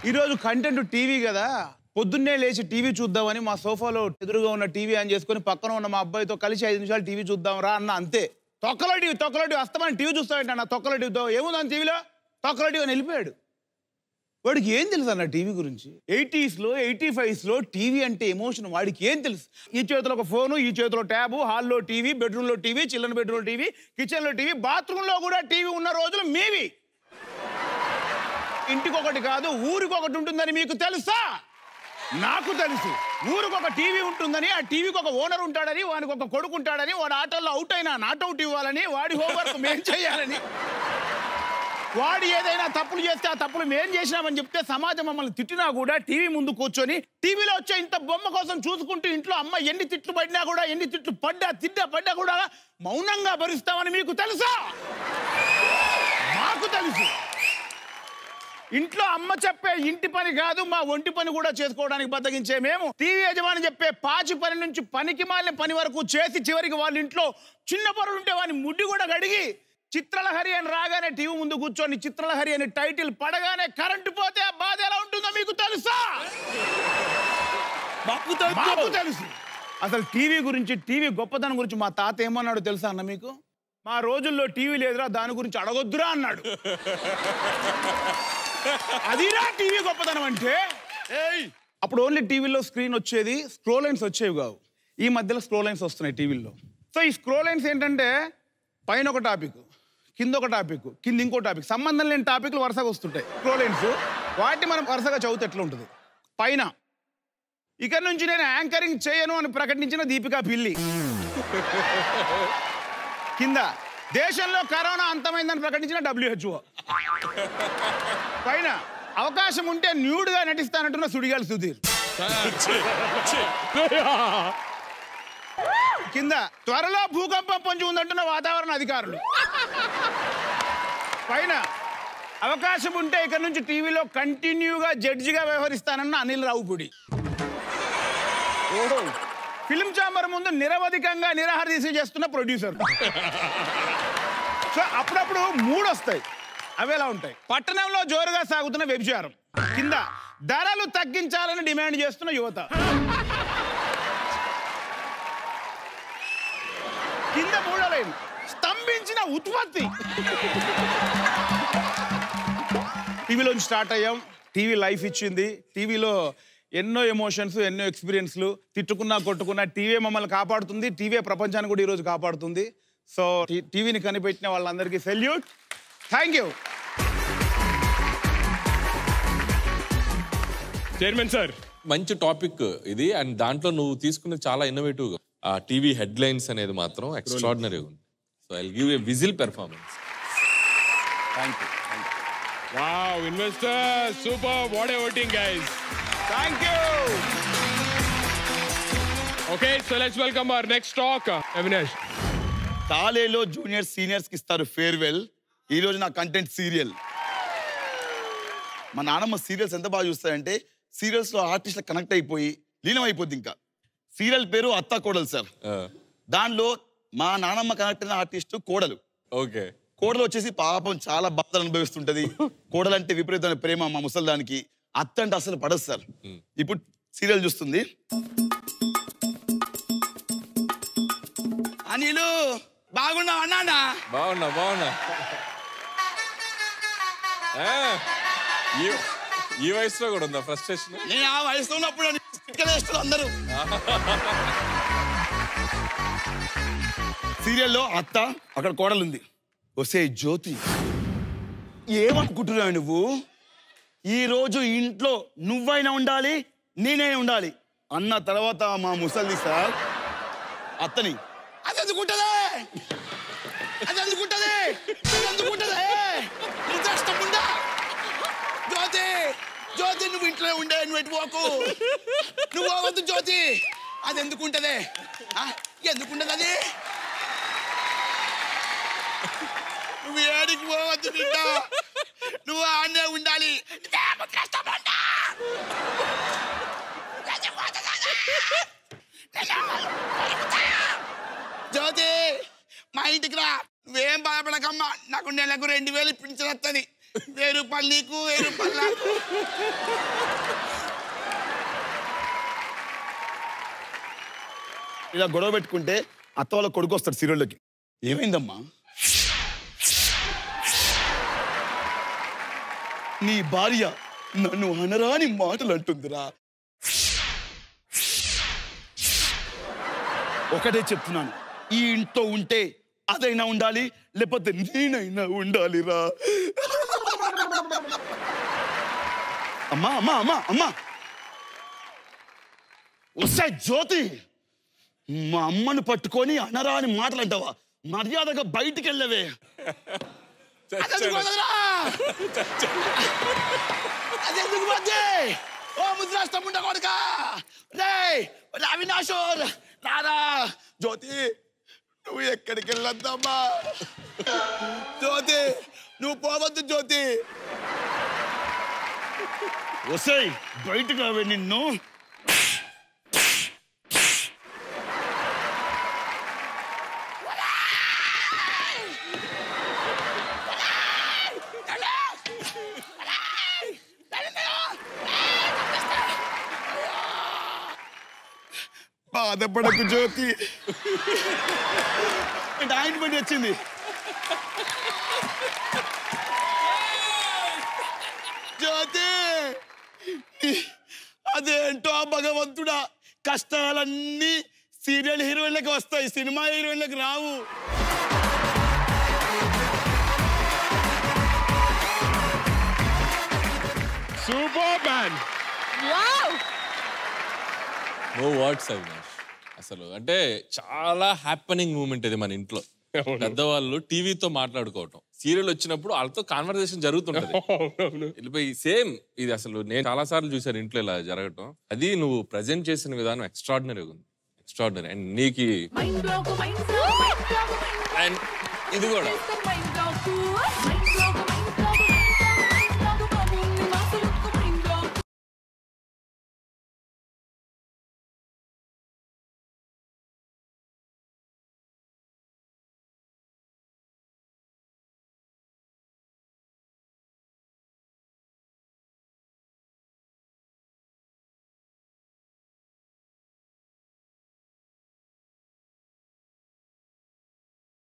ఈరోజు content TV కదా, పొద్దున్నే లేచి టీవీ చూద్దామని మా సోఫాలో ఎదురుగా ఉన్న టీవీ ఆన్ చేసుకొని పక్కన ఉన్న మా అబ్బాయితో కలిసి 5 నిమిషాలు టీవీ చూద్దాం రా అన్న, అంతే. తొక్కలో టీవీ అస్తమని టీవీ చూస్తాడంట అన్న. తొక్కలో టీవీతో ఏముందని టీవీలో తొక్కలో టీవీ అని వెళ్ళిపోయాడు. వాడికి ఏం తెలుసు అన్న టీవీ గురించి? 80sలో 85sలో టీవీ అంటే ఎమోషన్. వాడికి ఏం తెలుసు? ఈ చేతిలో ఒక ఫోను, ఈ చేతిలో ట్యాబు, హాల్లో టీవీ, బెడ్రూమ్లో టీవీ, చిల్డ్రన్ బెడ్రూమ్లో టీవీ, కిచెన్లో టీవీ, బాత్రూంలో కూడా టీవీ ఉన్న రోజులు మీవి. ఇంటికొకటి కాదు ఊరికొకటి ఉంటుందని మీకు తెలుసా? నాకు తెలుసు. ఊరికొక టీవీ ఉంటుందని, ఆ టీవీకి ఒక ఓనర్ ఉంటాడని, వానికి ఒక కొడుకు ఉంటాడని, వాడు ఆటల్లో అవుట్ అయినా నాట్అవుట్ ఇవ్వాలని, వాడి హోంవర్క్ మేం చేయాలని, వాడు ఏదైనా తప్పులు చేస్తే ఆ తప్పులు మేం చేసినామని చెప్తే సమాజం మమ్మల్ని తిట్టినా కూడా టీవీ ముందు కూర్చొని టీవీలో వచ్చే ఇంత బొమ్మ కోసం చూసుకుంటూ ఇంట్లో అమ్మ ఎన్ని తిట్లు పడినా కూడా, ఎన్ని తిట్లు పడ్డా కూడా మౌనంగా భరిస్తామని మీకు తెలుసా? మాకు తెలుసు. ఇంట్లో అమ్మ చెప్పే ఇంటి పని కాదు, మా ఒంటి పని కూడా చేసుకోవడానికి బద్దగించే మేము టీవీ యజమాని చెప్పే పాచి పని నుంచి పనికి మాలిన పని వరకు చేసి చివరికి వాళ్ళ ఇంట్లో చిన్న పనులు ఉంటే వాడిని ముడ్డి కూడా కడిగి చిత్రలహరి అని రాగానే టీవీ ముందు కూర్చొని చిత్రలహరి అని టైటిల్ పడగానే కరెంటు పోతే ఆ బాధ ఎలా ఉంటుందో మీకు తెలుసా? మాకు తెలుసు. అసలు టీవీ గురించి, టీవీ గొప్పతనం గురించి మా తాత ఏమన్నాడు తెలుసా అన్న మీకు? మా రోజుల్లో టీవీ లేదురా, దాని గురించి అడగొద్దురా అన్నాడు. అదిరా టీవీ గొప్పతనం అంటే. అప్పుడు ఓన్లీ టీవీలో స్క్రీన్ వచ్చేది, స్క్రోలైన్స్ వచ్చేవి కావు. ఈ మధ్యలో స్క్రోలైన్స్ వస్తున్నాయి టీవీలో. సో ఈ స్క్రోలైన్స్ ఏంటంటే పైన ఒక టాపిక్, కింద ఒక టాపిక్, కింద ఇంకో టాపిక్, సంబంధం లేని టాపిక్లు వరుసగా వస్తుంటాయి స్క్రోలైన్స్. వాటిని మనం వరుసగా చదివితే ఎట్లా ఉంటుంది? పైన ఇక నుంచి నేను యాంకరింగ్ చేయను అని ప్రకటించిన దీపికా పిల్లి. కింద దేశంలో కరోనా అంతమైందని ప్రకటించిన WHO. పైన అవకాశం ఉంటే న్యూడ్గా నటిస్తానంటున్న సుడిగాలి సుధీర్. కింద త్వరలో భూకంపం పొంచి ఉందంటున్న వాతావరణ అధికారులు. పైన అవకాశం ఉంటే ఇక్కడ నుంచి టీవీలో కంటిన్యూగా జడ్జిగా వ్యవహరిస్తానన్న అనిల్ రావుపూడి. ఫిల్మ్ ఛాంబర్ ముందు నిరవధికంగా నిరాహార దీక్ష చేస్తున్న ప్రొడ్యూసర్. సో అప్పుడప్పుడు 3 వస్తాయి, అవి ఎలా ఉంటాయి? పట్టణంలో జోరుగా సాగుతున్న వ్యభిచారం. కింద ధరలు తగ్గించాలని డిమాండ్ చేస్తున్న యువత. కింద 3వ లైన్ స్తంభించిన ఉత్పత్తి. టీవీలోంచి స్టార్ట్ అయ్యాం, టీవీ లైఫ్ ఇచ్చింది. టీవీలో ఎన్నో ఎమోషన్స్, ఎన్నో ఎక్స్పీరియన్స్లు. తిట్టుకున్నా కొట్టుకున్నా టీవీ మమ్మల్ని కాపాడుతుంది, టీవీ ప్రపంచాన్ని కూడా ఈరోజు కాపాడుతుంది. సో టీవీని కనిపెట్టిన వాళ్ళందరికీ salute. Thank you. Chairman sir, మంచి టాపిక్ ఇది. అండ్ దాంట్లో నువ్వు తీసుకున్నది చాలా ఇన్నోవేటివ్. ఆ టీవీ హెడ్లైన్స్ అనేది మాత్రం ఎక్స్ట్రాడినరీ ఉంది. So I will give a whistle performance. Thank you. Wow, investor super, what a voting guys. Thank you. Okay, so let's welcome our next talk. Avinash, కాలేజీలో జూనియర్స్ సీనియర్స్కి ఇస్తారు ఫేర్వెల్. ఈరోజు నా content serial. మా నాన్నమ్మ serials ఎంత బాగా చూస్తారంటే సీరియల్స్లో ఆర్టిస్ట్లకు కనెక్ట్ అయిపోయి లీనం అయిపోద్ది. ఇంకా సీరియల్ పేరు అత్త కోడలు సార్. దానిలో మా నాన్నమ్మ కనెక్ట్ అయిన ఆర్టిస్ట్ కోడలు. ఓకే. కోడలు వచ్చేసి పాపం చాలా బాధలు అనుభవిస్తుంటది. కోడలు అంటే విపరీతమైన ప్రేమ మా ముసల్దానికి. అత్త అంటే అసలు పడదు సార్. ఇప్పుడు సీరియల్ చూస్తుంది. అనిలు బాగున్నావు అన్నా? బాగున్నా. ఈ వయసులో కూడా ఉందా ఫ్రస్ట్రేషన్? నేను ఆ వయసులో ఉన్నప్పుడు అందరూ సీరియల్లో అత్త, అక్కడ కోడలు ఉంది. వసే జ్యోతి, ఏమనుకుంటున్నావు నువ్వు? ఈ రోజు ఇంట్లో నువ్వైనా ఉండాలి, నేనైనా ఉండాలి అన్న తర్వాత మా ముసల్ది సార్ అత్తని అది ఎందుకుంటదే జ్యోతి, జ్యోతి నువ్వు ఇంట్లో ఉండే, నువ్వు ఎటు పోకు, నువ్వు పోవద్దు జ్యోతి. అది ఎందుకుంటదే? ఎందుకుంటది అది? నువ్వు ఏడికి పోవద్దు, నువ్వు ఆడనే ఉండాలి. జ్యోతి, మా ఇంటికి రా. నువ్వేం బాధపడకమ్మా, నాకు నెలకు 2000 పింఛన్ వస్తుంది. ₹1000 నీకు ₹1000 నాకు. ఇలా గొడవ పెట్టుకుంటే అత్త వాళ్ళ కొడుకు వస్తాడు సీరియల్లోకి. ఏమైందమ్మా? నీ భార్య నన్ను అనరాని మాటలు అంటుందిరా. ఒకటే చెప్తున్నాను, ఈ ఇంట్లో ఉంటే అదైనా ఉండాలి, లేకపోతే నేనైనా ఉండాలిరా. అమ్మా అమ్మా అమ్మా అమ్మా వస్తాయి జ్యోతి. మా అమ్మను పట్టుకొని అనరాని మాటలు అంటావా? మర్యాదగా బయటికి వెళ్ళవే. అదెందుకు పోతే? ఓ ముద్రాష్టం ఉండ కొడుకా, రే అవినాశోర్ రారా. జ్యోతి నువ్వు ఎక్కడికి వెళ్ళొద్దమ్మా. జ్యోతి నువ్వు పోవద్దు. జ్యోతి వస్తాయి బయటకు రావే నిన్ను. బాధపడకు జ్యోతి. ఆయన పడి వచ్చింది. జ్యోతి అదేంటో భగవంతుడా, కష్టాలన్నీ సీరియల్ హీరోయిన్లకు వస్తాయి, సినిమా హీరోయిన్లకు రావు. Super man. No words Avinash. అసలు అంటే చాలా హ్యాపెనింగ్ మూమెంట్ ఇది మన ఇంట్లో. పెద్దవాళ్ళు టీవీతో మాట్లాడుకోవటం, సీరియల్ వచ్చినప్పుడు వాళ్ళతో కాన్వర్సేషన్ జరుగుతుంటది. వెళ్ళిపోయి సేమ్ ఇది అసలు నేను చాలా సార్లు చూసాను ఇంట్లో ఇలా జరగటం. అది నువ్వు ప్రజెంట్ చేసిన విధానం ఎక్స్ట్రాడినరీగా ఉంది, ఎక్స్ట్రాడినరీ. అండ్ నీకు అండ్ ఇది కూడా